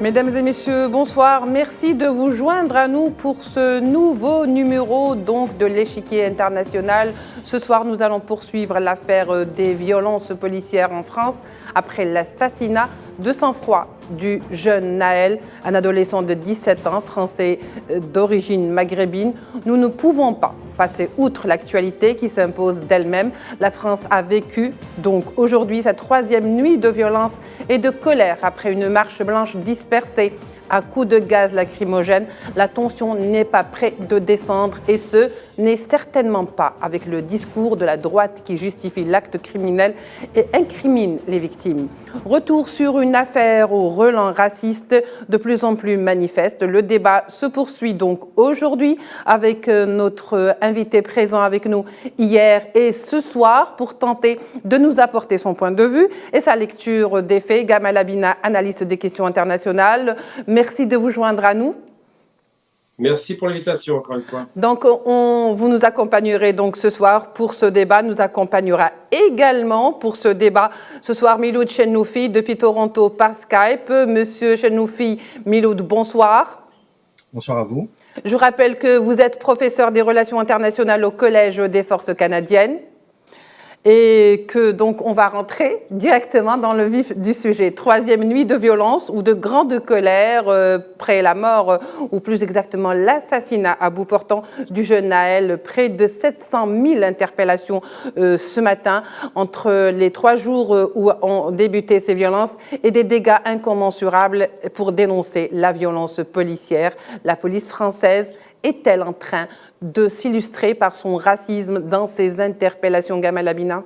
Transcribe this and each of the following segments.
Mesdames et messieurs, bonsoir. Merci de vous joindre à nous pour ce nouveau numéro donc, de l'échiquier international. Ce soir, nous allons poursuivre l'affaire des violences policières en France après l'assassinat de sang-froid du jeune Naël, un adolescent de 17 ans, français d'origine maghrébine. Nous ne pouvons pas passer outre l'actualité qui s'impose d'elle-même. La France a vécu donc aujourd'hui sa troisième nuit de violence et de colère après une marche blanche dispersée à coups de gaz lacrymogène. La tension n'est pas prête de descendre et ce n'est certainement pas avec le discours de la droite qui justifie l'acte criminel et incrimine les victimes. Retour sur une affaire au relent raciste de plus en plus manifeste. Le débat se poursuit donc aujourd'hui avec notre invité présent avec nous hier et ce soir pour tenter de nous apporter son point de vue et sa lecture des faits. Gamal Abina, analyste des questions internationales. Merci de vous joindre à nous. Merci pour l'invitation, encore une fois. Donc, vous nous accompagnerez donc ce soir pour ce débat. Nous accompagnera également pour ce débat ce soir Miloud Chennoufi depuis Toronto par Skype. Monsieur Chennoufi, Miloud, bonsoir. Bonsoir à vous. Je rappelle que vous êtes professeur des relations internationales au Collège des forces canadiennes. Et que donc on va rentrer directement dans le vif du sujet. Troisième nuit de violence ou de grande colère après la mort, ou plus exactement l'assassinat à bout portant du jeune Naël. Près de 700 000 interpellations ce matin entre les 3 jours où ont débuté ces violences et des dégâts incommensurables pour dénoncer la violence policière. La police française est-elle en train de s'illustrer par son racisme dans ces interpellations, Gamal Abina?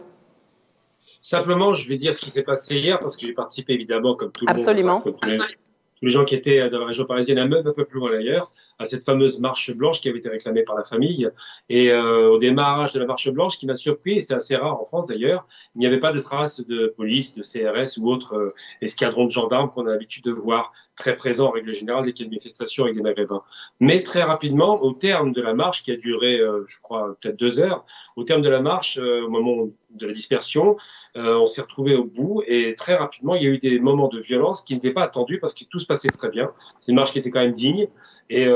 Simplement, je vais dire ce qui s'est passé hier, parce que j'ai participé évidemment, comme tout le Absolument. monde, tous les gens qui étaient dans la région parisienne, même un peu plus loin d'ailleurs, à cette fameuse marche blanche qui avait été réclamée par la famille. Et au démarrage de la marche blanche, qui m'a surpris, et c'est assez rare en France d'ailleurs, il n'y avait pas de traces de police, de CRS ou autres escadrons de gendarmes qu'on a l'habitude de voir très présents en règle générale dès qu'il y a une manifestation avec des Maghrébins. Mais très rapidement, au terme de la marche, qui a duré, je crois, peut-être 2 heures, au terme de la marche, au moment de la dispersion, on s'est retrouvés au bout et très rapidement, il y a eu des moments de violence qui n'étaient pas attendus parce que tout se passait très bien. C'est une marche qui était quand même digne et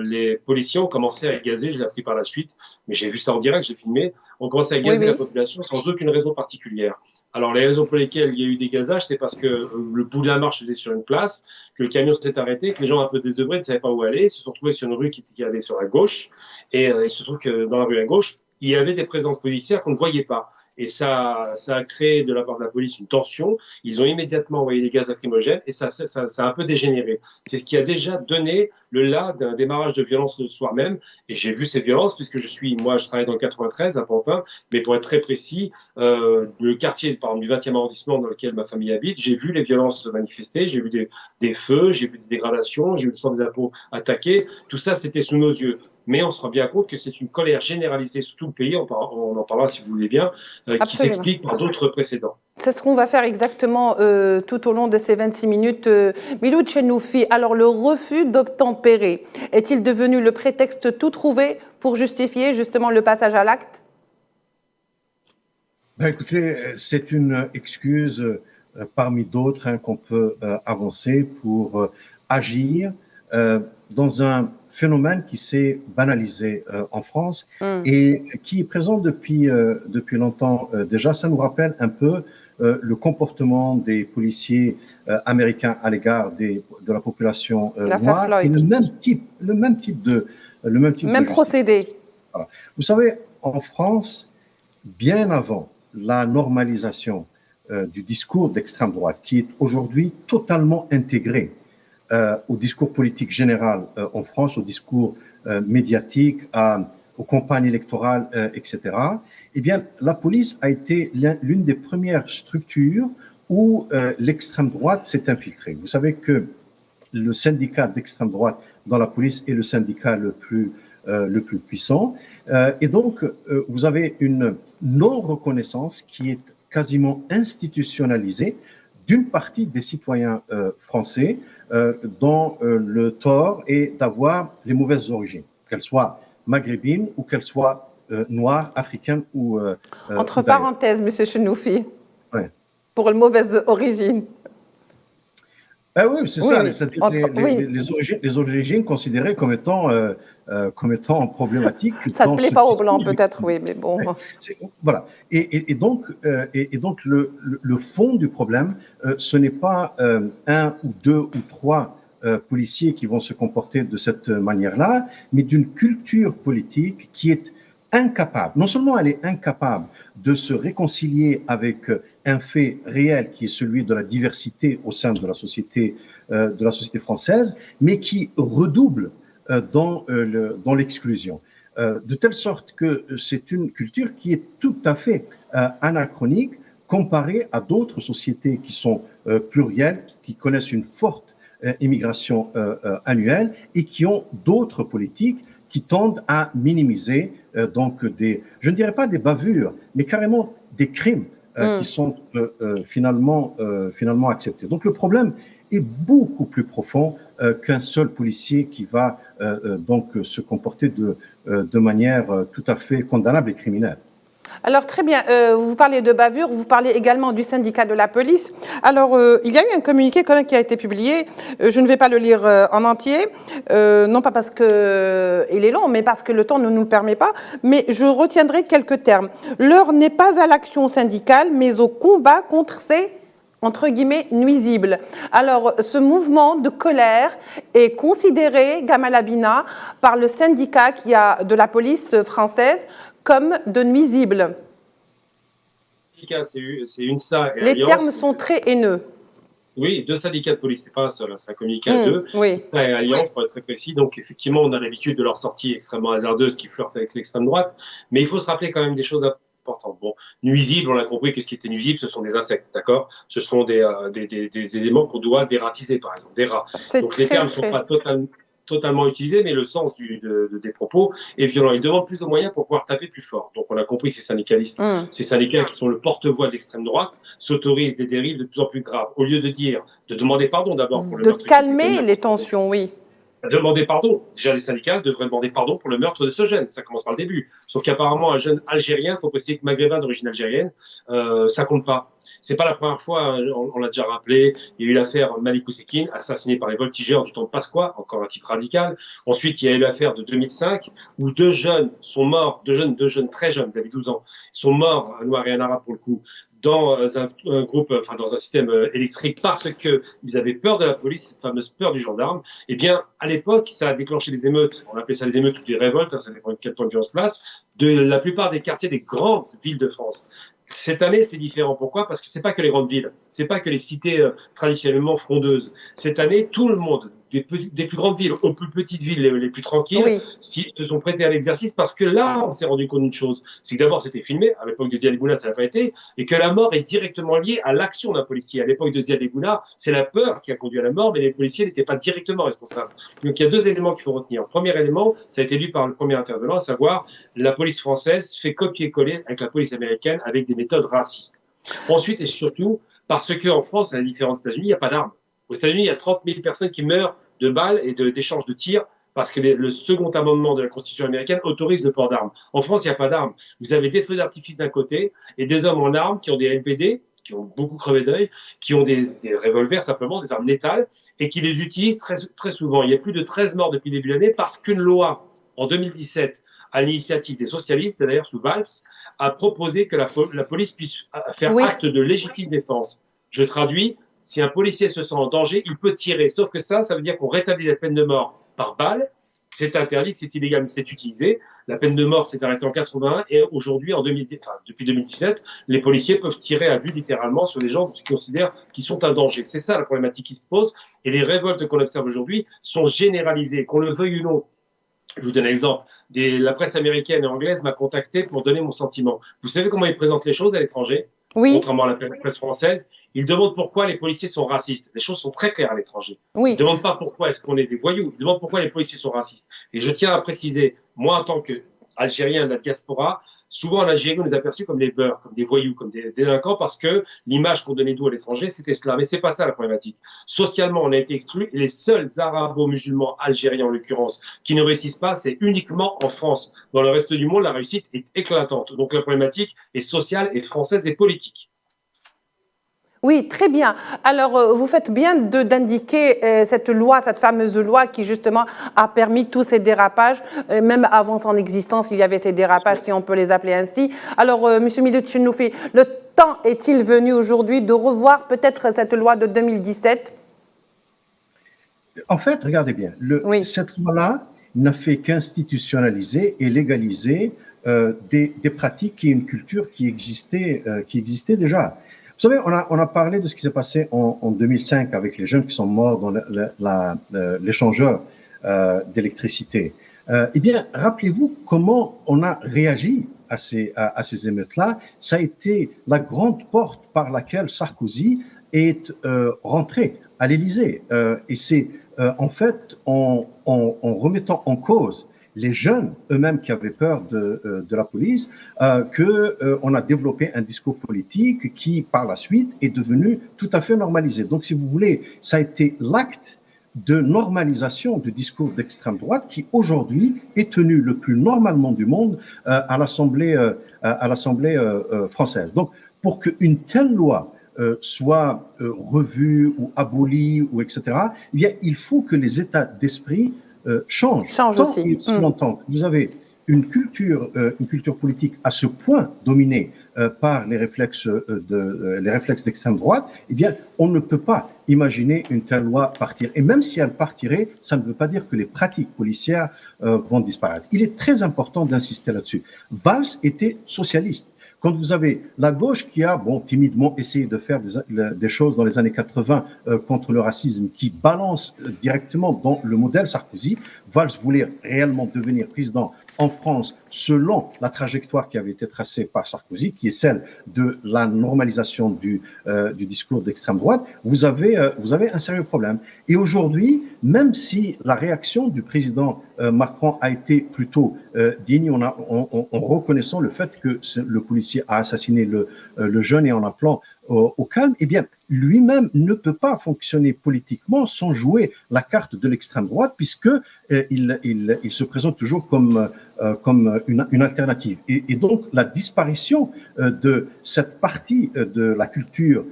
les policiers ont commencé à gazer, je l'ai appris par la suite, mais j'ai vu ça en direct, j'ai filmé, ont commencé à gazer la population sans aucune raison particulière. Alors les raisons pour lesquelles il y a eu des gazages, c'est parce que le bout de la marche se faisait sur une place, que le camion s'est arrêté, que les gens un peu désœuvrés ne savaient pas où aller, se sont retrouvés sur une rue qui allait sur la gauche et il se trouve que dans la rue à gauche, il y avait des présences policières qu'on ne voyait pas. Et ça a créé de la part de la police une tension. Ils ont immédiatement envoyé des gaz lacrymogènes et ça a un peu dégénéré. C'est ce qui a déjà donné le là d'un démarrage de violence le soir même. Et j'ai vu ces violences puisque moi, je travaille dans le 93 à Pantin, mais pour être très précis, le quartier, par exemple, du 20e arrondissement dans lequel ma famille habite, j'ai vu les violences se manifester, j'ai vu des feux, j'ai vu des dégradations, j'ai vu le centre des impôts attaqué. Tout ça, c'était sous nos yeux. Mais on se rend bien compte que c'est une colère généralisée sur tout le pays, on en parlera si vous voulez bien, qui s'explique par d'autres précédents. C'est ce qu'on va faire exactement tout au long de ces 26 minutes. Miloud Chennoufi, alors le refus d'obtempérer, est-il devenu le prétexte tout trouvé pour justifier justement le passage à l'acte? Écoutez, c'est une excuse parmi d'autres qu'on peut avancer pour agir dans un phénomène qui s'est banalisé en France et qui est présent depuis longtemps déjà. Ça nous rappelle un peu le comportement des policiers américains à l'égard de la population noire et le même procédé. Voilà. Vous savez, en France, bien avant la normalisation du discours d'extrême droite, qui est aujourd'hui totalement intégré au discours politique général en France, au discours médiatique, aux campagnes électorales, etc., eh bien, la police a été l'une des premières structures où l'extrême droite s'est infiltrée. Vous savez que le syndicat d'extrême droite dans la police est le syndicat le plus puissant. Et donc, vous avez une non-reconnaissance qui est quasiment institutionnalisée d'une partie des citoyens français dont le tort est d'avoir les mauvaises origines, qu'elles soient maghrébines ou qu'elles soient noires, africaines ou entre parenthèses, Monsieur Chennoufi, pour les mauvaises origines. Ah oui, c'est Oui, ça, oui. c'est-à-dire Oui, les origines considérées comme étant problématiques ça ne dans plaît ce pas aux Blancs discours. peut-être, oui, mais bon. Ouais, voilà. Et donc le fond du problème, ce n'est pas un ou deux ou trois policiers qui vont se comporter de cette manière-là, mais d'une culture politique qui est incapable, non seulement elle est incapable de se réconcilier avec un fait réel qui est celui de la diversité au sein de la société française, mais qui redouble dans l'exclusion. De telle sorte que c'est une culture qui est tout à fait anachronique comparée à d'autres sociétés qui sont plurielles, qui connaissent une forte immigration annuelle et qui ont d'autres politiques qui tendent à minimiser donc je ne dirais pas des bavures, mais carrément des crimes qui sont finalement acceptés. Donc le problème est beaucoup plus profond qu'un seul policier qui va donc se comporter de manière tout à fait condamnable et criminelle. Alors très bien, vous parlez de bavure, vous parlez également du syndicat de la police. Alors il y a eu un communiqué quand même qui a été publié, je ne vais pas le lire en entier, non pas parce qu'il est long, mais parce que le temps ne nous le permet pas, mais je retiendrai quelques termes. L'heure n'est pas à l'action syndicale, mais au combat contre ces entre guillemets, nuisibles. Alors, ce mouvement de colère est considéré, Gamal Abina, par le syndicat de la police française comme de nuisible. C'est UNSA et Les Alliance. termes sont très haineux. Oui, deux syndicats de police, c'est pas un seul, c'est un communiqué à deux. Oui. UNSA et Alliance, pour être très précis. Donc, effectivement, on a l'habitude de leur sortie extrêmement hasardeuse qui flirtent avec l'extrême droite. Mais il faut se rappeler quand même des choses importantes. Bon, nuisibles, on a compris que ce qui était nuisible, ce sont des insectes, d'accord? Ce sont des éléments qu'on doit dératiser, par exemple, des rats. Donc, les termes ne sont pas totalement utilisés, mais le sens des propos est violent. Ils demandent plus de moyens pour pouvoir taper plus fort. Donc on a compris que ces syndicalistes, ces syndicats qui sont le porte-voix de l'extrême droite, s'autorisent des dérives de plus en plus graves. Au lieu de demander pardon d'abord pour le meurtre. De calmer les tensions, oui. Demander pardon. Déjà, les syndicats devraient demander pardon pour le meurtre de ce jeune. Ça commence par le début. Sauf qu'apparemment, un jeune Algérien, il faut préciser que maghrébin d'origine algérienne, ça compte pas. C'est pas la première fois, on l'a déjà rappelé, il y a eu l'affaire Malik Oussekine, assassiné par les voltigeurs du temps de Pasqua, encore un type radical. Ensuite, il y a eu l'affaire de 2005, où deux jeunes sont morts, deux jeunes très jeunes, ils avaient 12 ans, sont morts, un noir et un arabe pour le coup, dans un groupe, enfin dans un système électrique parce qu'ils avaient peur de la police, cette fameuse peur du gendarme. Eh bien, à l'époque, ça a déclenché des émeutes. On appelait ça des émeutes ou des révoltes, ça dépend de quel point de vue on se place, de la plupart des quartiers des grandes villes de France. Cette année, c'est différent. Pourquoi? Parce que c'est pas que les grandes villes, c'est pas que les cités traditionnellement frondeuses. Cette année, tout le monde, des plus grandes villes aux plus petites villes les plus tranquilles, se sont prêtés à l'exercice parce que là, on s'est rendu compte d'une chose. C'est que d'abord, c'était filmé. À l'époque de Ziad Bouna, ça n'a pas été. Et que la mort est directement liée à l'action d'un policier. À l'époque de Ziad Bouna, c'est la peur qui a conduit à la mort, mais les policiers n'étaient pas directement responsables. Donc, il y a deux éléments qu'il faut retenir. Premier élément, ça a été lu par le premier intervenant, à savoir, la police française fait copier-coller avec la police américaine avec des méthodes racistes. Ensuite et surtout, parce qu'en France, à la différence des États-Unis, il n'y a pas d'armes. Aux États-Unis, il y a 30 000 personnes qui meurent de balles et d'échanges de tirs parce que le second amendement de la Constitution américaine autorise le port d'armes. En France, il n'y a pas d'armes. Vous avez des feux d'artifice d'un côté et des hommes en armes qui ont des LBD, qui ont beaucoup crevé d'œil, qui ont des revolvers simplement, des armes létales, et qui les utilisent très, très souvent. Il y a plus de 13 morts depuis le début de l'année parce qu'une loi, en 2017, à l'initiative des socialistes, d'ailleurs sous Valls, a proposé que la police puisse faire acte de légitime défense. Je traduis, si un policier se sent en danger, il peut tirer. Sauf que ça veut dire qu'on rétablit la peine de mort par balle. C'est interdit, c'est illégal, mais c'est utilisé. La peine de mort s'est arrêtée en 81 et aujourd'hui, depuis 2017, les policiers peuvent tirer à vue littéralement sur les gens qu'ils considèrent qui sont un danger. C'est ça la problématique qui se pose. Et les révoltes qu'on observe aujourd'hui sont généralisées, qu'on le veuille ou non. Je vous donne un exemple. La presse américaine et anglaise m'a contacté pour donner mon sentiment. Vous savez comment ils présentent les choses à l'étranger? Contrairement à la presse française, ils demandent pourquoi les policiers sont racistes. Les choses sont très claires à l'étranger. Ils ne demandent pas pourquoi est-ce qu'on est des voyous. Ils demandent pourquoi les policiers sont racistes. Et je tiens à préciser, moi en tant qu'Algérien de la diaspora, souvent en Algérie, on nous a perçus comme des beurs, comme des voyous, comme des délinquants, parce que l'image qu'on donnait d'où à l'étranger, c'était cela. Mais c'est pas ça la problématique. Socialement, on a été exclus. Les seuls arabo-musulmans algériens, en l'occurrence, qui ne réussissent pas, c'est uniquement en France. Dans le reste du monde, la réussite est éclatante. Donc la problématique est sociale et française et politique. Oui, très bien. Alors, vous faites bien d'indiquer cette loi, cette fameuse loi qui justement a permis tous ces dérapages. Même avant son existence, il y avait ces dérapages, si on peut les appeler ainsi. Alors, Monsieur Milou Tchenoufi, le temps est-il venu aujourd'hui de revoir peut-être cette loi de 2017? En fait, regardez bien, Oui. cette loi-là n'a fait qu'institutionnaliser et légaliser des pratiques et une culture qui existait déjà. Vous savez, on a parlé de ce qui s'est passé en 2005 avec les jeunes qui sont morts dans l'échangeur d'électricité. Eh bien, rappelez-vous comment on a réagi à ces émeutes-là. Ça a été la grande porte par laquelle Sarkozy est rentré à l'Élysée. Et c'est en fait en remettant en cause les jeunes eux-mêmes qui avaient peur de la police, qu'on a développé un discours politique qui, par la suite, est devenu tout à fait normalisé. Donc, si vous voulez, ça a été l'acte de normalisation du discours d'extrême droite qui, aujourd'hui, est tenu le plus normalement du monde à l'Assemblée française. Donc, pour qu'une telle loi soit revue ou abolie, ou etc., eh bien, il faut que les états d'esprit changent. Change Tant aussi. et si longtemps que vous avez une culture politique à ce point dominée par les réflexes d'extrême droite, eh bien, on ne peut pas imaginer une telle loi partir. Et même si elle partirait, ça ne veut pas dire que les pratiques policières vont disparaître. Il est très important d'insister là-dessus. Valls était socialiste. Quand vous avez la gauche qui a, timidement essayé de faire des choses dans les années 80 contre le racisme, qui balance directement dans le modèle Sarkozy, Valls voulait réellement devenir président en France selon la trajectoire qui avait été tracée par Sarkozy, qui est celle de la normalisation du discours d'extrême droite, vous avez un sérieux problème. Et aujourd'hui, même si la réaction du président Macron a été plutôt digne, en reconnaissant le fait que le policier a assassiné le jeune et en appelant au calme, eh bien, lui-même ne peut pas fonctionner politiquement sans jouer la carte de l'extrême droite, puisque il se présente toujours comme une alternative. Et donc, la disparition de cette partie de la culture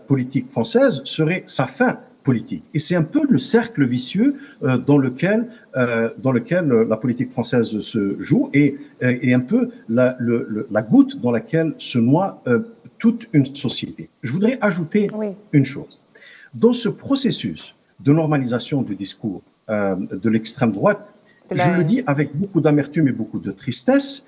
politique française serait sa fin politique. Et c'est un peu le cercle vicieux dans lequel la politique française se joue et un peu la goutte dans laquelle se noie toute une société. Je voudrais ajouter une chose. Dans ce processus de normalisation du discours de l'extrême droite, je le dis avec beaucoup d'amertume et beaucoup de tristesse,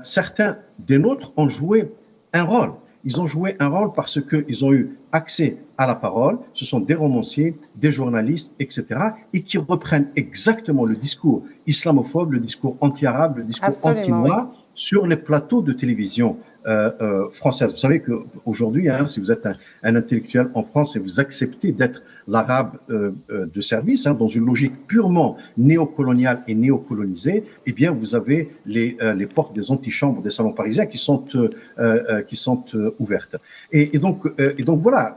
certains des nôtres ont joué un rôle. Ils ont joué un rôle parce qu'ils ont eu accès à la parole. Ce sont des romanciers, des journalistes, etc. et qui reprennent exactement le discours islamophobe, le discours anti-arabe, le discours anti-noir sur les plateaux de télévision française. Vous savez qu'aujourd'hui, si vous êtes un intellectuel en France et vous acceptez d'être l'arabe de service, dans une logique purement néocoloniale et néocolonisée, eh bien, vous avez les portes des antichambres des salons parisiens qui sont ouvertes. Et donc voilà,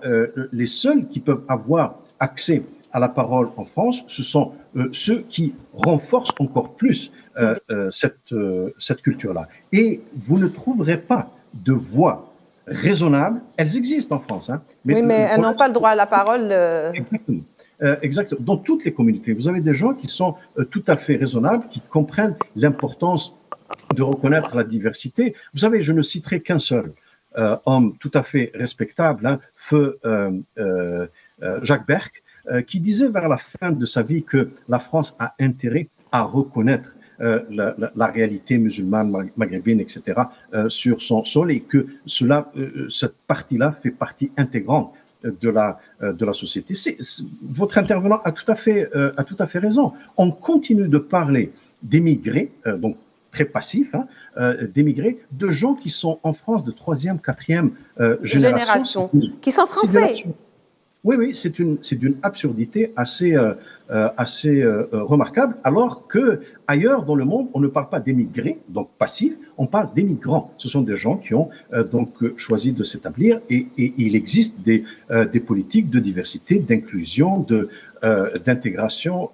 les seuls qui peuvent avoir accès à la parole en France, ce sont ceux qui renforcent encore plus cette culture-là. Et vous ne trouverez pas de voix raisonnables. Elles existent en France. Mais elles n'ont pas le droit à la parole. Exactement. Exactement. Dans toutes les communautés, vous avez des gens qui sont tout à fait raisonnables, qui comprennent l'importance de reconnaître la diversité. Vous savez, je ne citerai qu'un seul homme tout à fait respectable, feu Jacques Berck, qui disait vers la fin de sa vie que la France a intérêt à reconnaître la réalité musulmane, maghrébine, etc., sur son sol et que cette partie-là fait partie intégrante de la société. Votre intervenant a tout à fait raison. On continue de parler d'émigrés, donc très passifs, d'émigrés, de gens qui sont en France de 3e, 4e génération. Qui sont français. Oui, c'est d'une absurdité assez remarquable, alors que ailleurs dans le monde, on ne parle pas d'émigrés, donc passifs, on parle d'émigrants. Ce sont des gens qui ont donc choisi de s'établir et il existe des politiques de diversité, d'inclusion, d'intégration,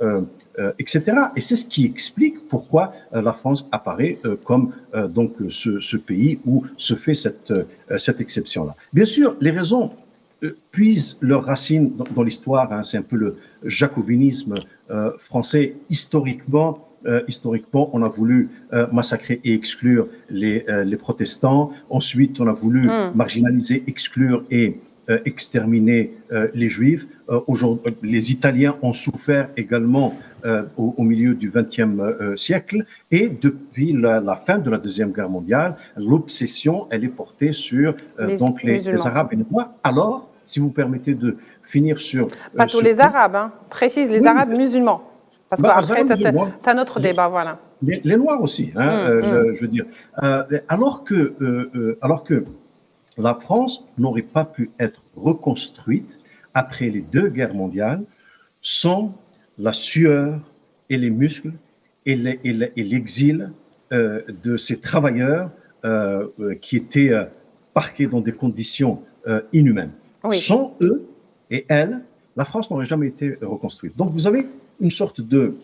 etc. Et c'est ce qui explique pourquoi la France apparaît comme donc ce pays où se fait cette exception-là. Bien sûr, les raisons puisent leurs racines dans l'histoire. Hein, c'est un peu le jacobinisme français. Historiquement, on a voulu massacrer et exclure les protestants. Ensuite, on a voulu marginaliser, exclure et exterminer les juifs. Les Italiens ont souffert également au milieu du XXe siècle. Et depuis la fin de la Deuxième Guerre mondiale, l'obsession, elle est portée sur donc les Arabes et les Noirs. Alors, si vous permettez de finir sur... Pas tous les Arabes, hein. Précise les Arabes musulmans. Parce qu'après, c'est un autre débat, voilà. Les Noirs aussi, hein, je veux dire. Alors que la France n'aurait pas pu être reconstruite après les 2 guerres mondiales sans la sueur et les muscles et l'exil de ces travailleurs qui étaient parqués dans des conditions inhumaines. Oui. Sans eux et elles, la France n'aurait jamais été reconstruite. Donc vous avez une sorte de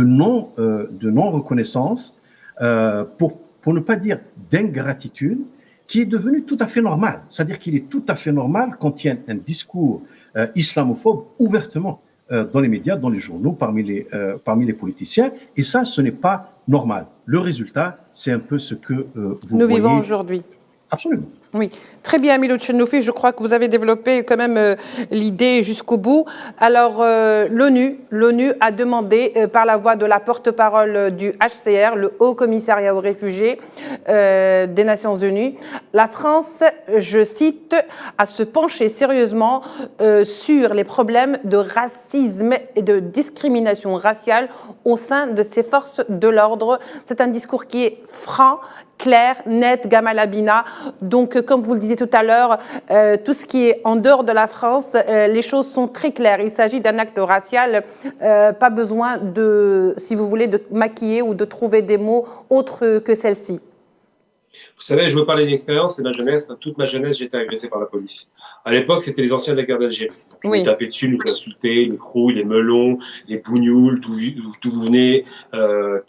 non-reconnaissance pour ne pas dire d'ingratitude, qui est devenue tout à fait normale. C'est-à-dire qu'il est tout à fait normal quand il y a un discours islamophobe ouvertement dans les médias, dans les journaux, parmi les politiciens. Et ça, ce n'est pas normal. Le résultat, c'est un peu ce que vous voyez. Nous vivons aujourd'hui. Absolument. Oui, très bien, Milou Tchenoufi. Je crois que vous avez développé quand même l'idée jusqu'au bout. Alors, l'ONU a demandé, par la voix de la porte-parole du HCR, le Haut Commissariat aux réfugiés des Nations Unies, la France, je cite, à se pencher sérieusement sur les problèmes de racisme et de discrimination raciale au sein de ses forces de l'ordre. C'est un discours qui est franc, clair, net, Gamal Abina. Donc, comme vous le disiez tout à l'heure, tout ce qui est en dehors de la France, les choses sont très claires. Il s'agit d'un acte racial, pas besoin de, si vous voulez, de maquiller ou de trouver des mots autres que celle-ci. Vous savez, je veux parler d'une expérience, c'est ma jeunesse. Toute ma jeunesse, j'ai été agressé par la police. À l'époque, c'était les anciens de la guerre d'Algérie. Ils nous tapaient dessus, nous insultaient, les crouilles, les melons, les bougnoules, d'où vous venez.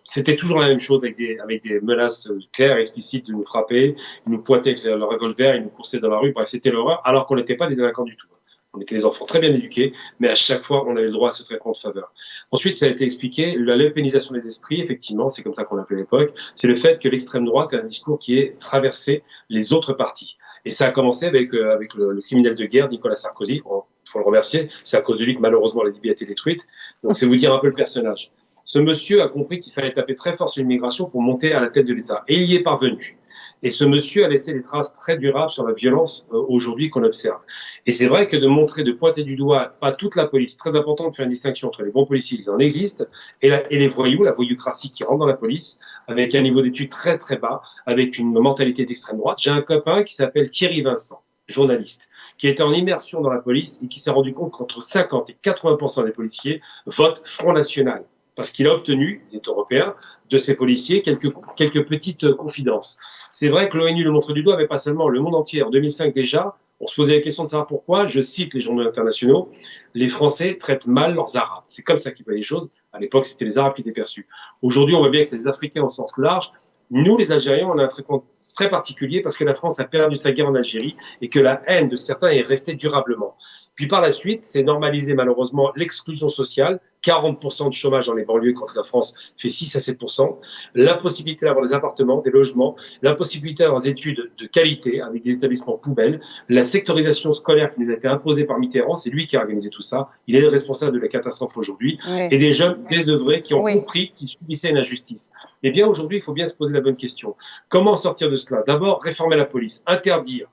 C'était toujours la même chose avec des menaces claires et explicites de nous frapper. Ils nous pointaient avec leur revolver, ils nous coursaient dans la rue. Bref, c'était l'horreur, alors qu'on n'était pas des délinquants du tout. On était des enfants très bien éduqués, mais à chaque fois, on avait le droit à ce traitement de faveur. Ensuite, ça a été expliqué, la léopinisation des esprits, effectivement, c'est comme ça qu'on l'appelait à l'époque, c'est le fait que l'extrême droite a un discours qui est traversé les autres partis. Et ça a commencé avec le criminel de guerre, Nicolas Sarkozy. Il faut le remercier, c'est à cause de lui que malheureusement la Libye a été détruite. Donc c'est vous dire un peu le personnage. Ce monsieur a compris qu'il fallait taper très fort sur l'immigration pour monter à la tête de l'État. Et il y est parvenu. Et ce monsieur a laissé des traces très durables sur la violence aujourd'hui qu'on observe. Et c'est vrai que de pointer du doigt, pas toute la police, très important de faire une distinction entre les bons policiers, il en existe, et les voyous, la voyoucratie qui rentre dans la police, avec un niveau d'études très très bas, avec une mentalité d'extrême droite. J'ai un copain qui s'appelle Thierry Vincent, journaliste, qui était en immersion dans la police et qui s'est rendu compte qu'entre 50 et 80% des policiers votent Front National. Parce qu'il a obtenu, il est européen, de ces policiers quelques petites confidences. C'est vrai que l'ONU le montre du doigt, mais pas seulement, le monde entier. En 2005 déjà, on se posait la question de savoir pourquoi, je cite les journaux internationaux, les Français traitent mal leurs Arabes. C'est comme ça qu'ils voyaient les choses. À l'époque, c'était les Arabes qui étaient perçus. Aujourd'hui, on voit bien que c'est les Africains au sens large. Nous, les Algériens, on a un traitement très particulier parce que la France a perdu sa guerre en Algérie et que la haine de certains est restée durablement. Puis par la suite, c'est normalisé malheureusement l'exclusion sociale, 40% de chômage dans les banlieues quand la France fait 6 à 7%, l'impossibilité d'avoir des appartements, des logements, l'impossibilité d'avoir des études de qualité avec des établissements poubelles, la sectorisation scolaire qui nous a été imposée par Mitterrand, c'est lui qui a organisé tout ça, il est le responsable de la catastrophe aujourd'hui, et des jeunes désœuvrés qui ont compris qu'ils subissaient une injustice. Eh bien aujourd'hui, il faut bien se poser la bonne question. Comment sortir de cela? D'abord, réformer la police, interdire,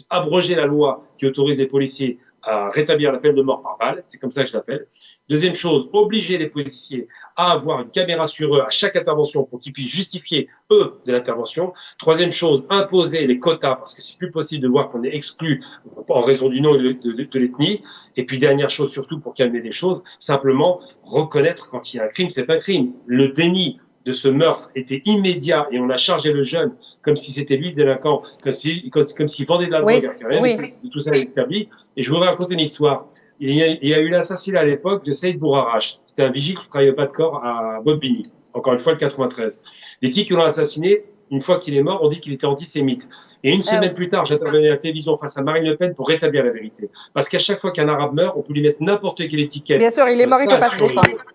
abroger la loi qui autorise les policiers à rétablir la peine de mort par balle, c'est comme ça que je l'appelle. Deuxième chose, obliger les policiers à avoir une caméra sur eux à chaque intervention pour qu'ils puissent justifier, eux, de l'intervention. Troisième chose, imposer les quotas, parce que c'est plus possible de voir qu'on est exclu en raison du nom et de l'ethnie. Et puis, dernière chose surtout, pour calmer les choses, simplement reconnaître quand il y a un crime, c'est un crime. Le déni de ce meurtre était immédiat et on a chargé le jeune comme si c'était lui le délinquant, comme s'il vendait de la drogue, rien de tout ça est établi. Et je voudrais raconter une histoire. Il y a eu l'assassinat à l'époque de Saïd Bourarache. C'était un vigile qui travaillait au pas de corps à Bobigny. Encore une fois, le 93. Les types qui l'ont assassiné une fois qu'il est mort, on dit qu'il était antisémite. Et une semaine plus tard, j'intervenais à la télévision face à Marine Le Pen pour rétablir la vérité. Parce qu'à chaque fois qu'un arabe meurt, on peut lui mettre n'importe quelle étiquette. Bien sûr, il est mort, il ne peut pas se défendre.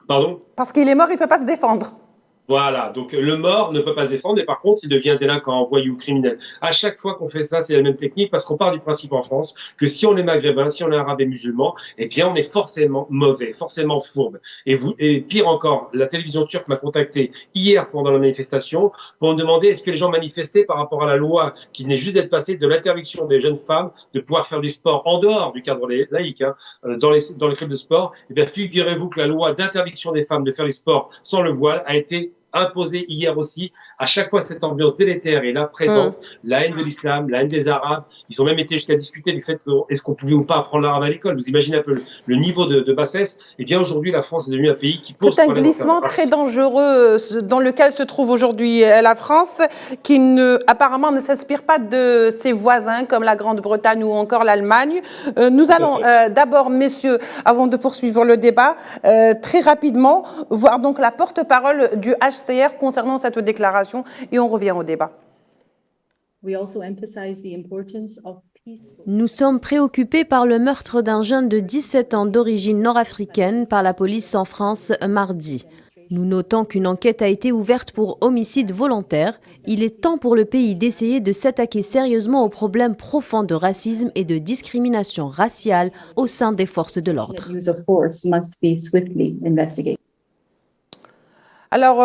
Pardon? Parce qu'il est mort, il ne peut pas se défendre. Voilà, donc le mort ne peut pas se défendre, mais par contre, il devient délinquant, voyou, criminel. À chaque fois qu'on fait ça, c'est la même technique, parce qu'on part du principe en France que si on est maghrébin, si on est arabe et musulman, eh bien, on est forcément mauvais, forcément fourbe. Et pire encore, la télévision turque m'a contacté hier pendant la manifestation pour me demander est-ce que les gens manifestaient par rapport à la loi qui venait juste d'être passée de l'interdiction des jeunes femmes de pouvoir faire du sport en dehors du cadre laïque, hein, dans les clubs de sport. Eh bien, figurez-vous que la loi d'interdiction des femmes de faire du sport sans le voile a été imposé hier aussi. À chaque fois, cette ambiance délétère est là, présente. La haine de l'islam, la haine des Arabes. Ils ont même été jusqu'à discuter du fait que est-ce qu'on pouvait ou pas apprendre l'arabe à l'école. Vous imaginez un peu le niveau de bassesse. Eh bien, aujourd'hui, la France est devenue un pays qui pose problème. C'est un glissement très dangereux dans lequel se trouve aujourd'hui la France, qui apparemment ne s'inspire pas de ses voisins comme la Grande-Bretagne ou encore l'Allemagne. Nous allons d'abord, messieurs, avant de poursuivre le débat, très rapidement voir donc la porte-parole du HCR concernant cette déclaration et on revient au débat. Nous sommes préoccupés par le meurtre d'un jeune de 17 ans d'origine nord-africaine par la police en France mardi. Nous notons qu'une enquête a été ouverte pour homicide volontaire. Il est temps pour le pays d'essayer de s'attaquer sérieusement aux problèmes profonds de racisme et de discrimination raciale au sein des forces de l'ordre. Alors,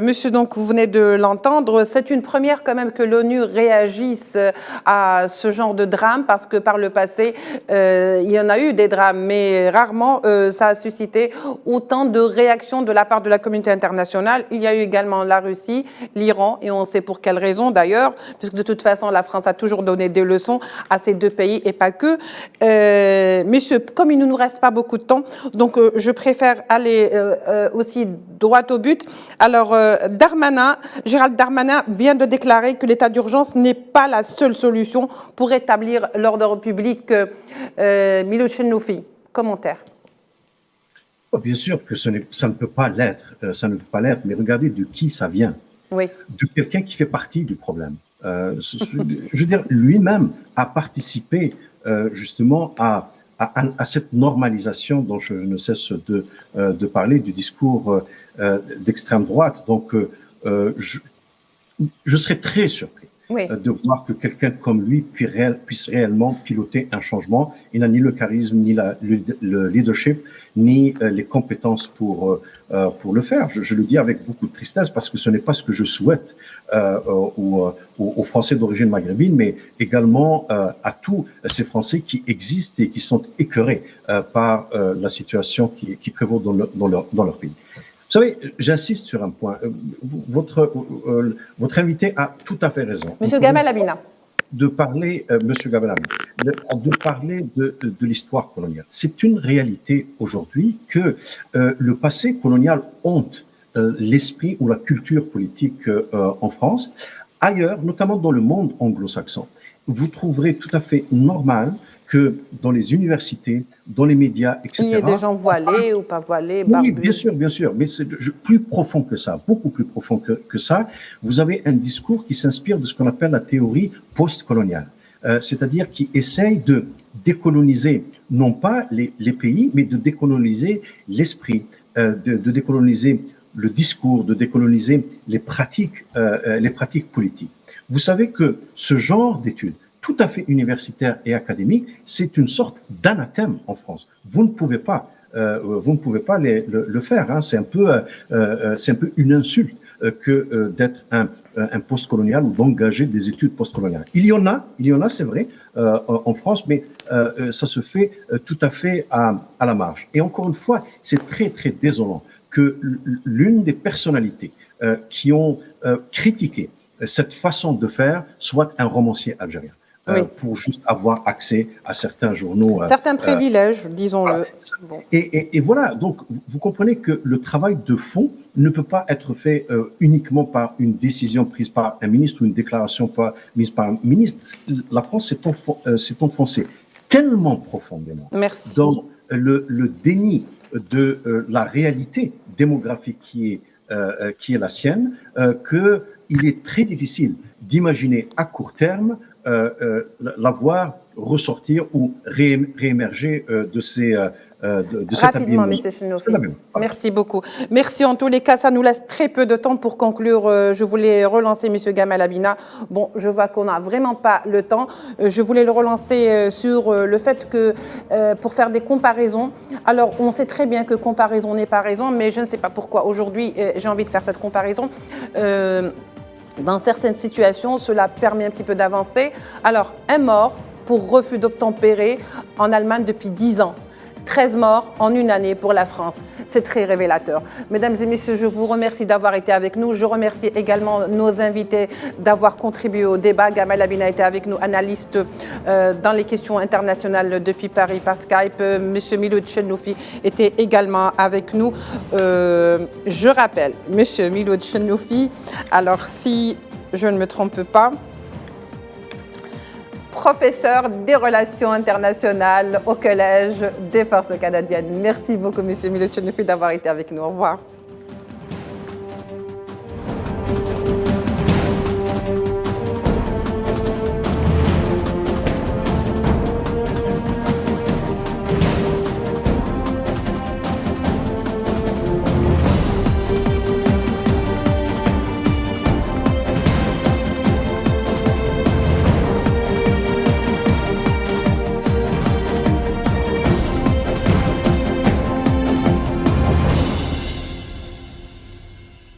monsieur, donc, vous venez de l'entendre, c'est une première quand même que l'ONU réagisse à ce genre de drame, parce que par le passé, il y en a eu des drames, mais rarement ça a suscité autant de réactions de la part de la communauté internationale. Il y a eu également la Russie, l'Iran, et on sait pour quelles raisons d'ailleurs, puisque de toute façon, la France a toujours donné des leçons à ces deux pays, et pas que. Messieurs, comme il ne nous reste pas beaucoup de temps, donc je préfère aller aussi droit au but. Alors, Gérald Darmanin vient de déclarer que l'état d'urgence n'est pas la seule solution pour rétablir l'ordre public. Milo Chenoufi, commentaire. Oh, bien sûr que ça ne peut pas l'être, mais regardez de qui ça vient. Oui. De quelqu'un qui fait partie du problème. Je veux dire, lui-même a participé justement à cette normalisation dont je ne cesse de parler, du discours d'extrême droite. Donc, je serais très surpris de voir que quelqu'un comme lui puisse réellement piloter un changement. Il n'a ni le charisme, ni le leadership, ni les compétences pour le faire. Je le dis avec beaucoup de tristesse parce que ce n'est pas ce que je souhaite aux Français d'origine maghrébine, mais également à tous ces Français qui existent et qui sont écœurés par la situation qui prévaut dans leur pays. Vous savez, j'insiste sur un point. Votre invité a tout à fait raison. Monsieur Gamal Amina. Monsieur Gamal Amina, de parler de l'histoire coloniale. C'est une réalité aujourd'hui que le passé colonial hante l'esprit ou la culture politique en France. Ailleurs, notamment dans le monde anglo-saxon, vous trouverez tout à fait normal que dans les universités, dans les médias, etc. Il y a des gens voilés ou pas voilés, barbus. Oui, bien sûr, mais c'est plus profond que ça, beaucoup plus profond que ça. Vous avez un discours qui s'inspire de ce qu'on appelle la théorie post-coloniale, c'est-à-dire qui essaye de décoloniser non pas les pays, mais de décoloniser l'esprit, de décoloniser le discours, de décoloniser les pratiques politiques. Vous savez que ce genre d'études, tout à fait universitaire et académique, c'est une sorte d'anathème en France. Vous ne pouvez pas le faire. Hein. C'est un peu une insulte que d'être un postcolonial ou d'engager des études postcoloniales. Il y en a, c'est vrai, en France, mais ça se fait tout à fait à la marge. Et encore une fois, c'est très très désolant que l'une des personnalités qui ont critiqué cette façon de faire soit un romancier algérien. Pour juste avoir accès à certains journaux. Certains privilèges, disons-le. Bon. Et voilà, donc vous comprenez que le travail de fond ne peut pas être fait uniquement par une décision prise par un ministre ou une déclaration mise par un ministre. La France s'est enfoncée tellement profondément dans le déni de la réalité démographique qui est qui est la sienne, qu'il est très difficile d'imaginer à court terme la voir ressortir ou réémerger de cet Rapidement, abîme. M. Chenoufi. Merci beaucoup. Merci. En tous les cas, ça nous laisse très peu de temps pour conclure. Je voulais relancer M. Gamal Abina. Bon, je vois qu'on n'a vraiment pas le temps. Je voulais le relancer sur le fait que, pour faire des comparaisons, alors on sait très bien que comparaison n'est pas raison, mais je ne sais pas pourquoi aujourd'hui j'ai envie de faire cette comparaison. Dans certaines situations, cela permet un petit peu d'avancer. Alors, un mort pour refus d'obtempérer en Allemagne depuis 10 ans. 13 morts en une année pour la France. C'est très révélateur. Mesdames et messieurs, je vous remercie d'avoir été avec nous. Je remercie également nos invités d'avoir contribué au débat. Gamal Abina était avec nous, analyste dans les questions internationales depuis Paris par Skype. Monsieur Miloud Chenoufi était également avec nous. Je rappelle, Monsieur Miloud Chenoufi, alors si je ne me trompe pas, professeur des relations internationales au Collège des Forces canadiennes. Merci beaucoup, M. Miloud Chenoufi, d'avoir été avec nous. Au revoir.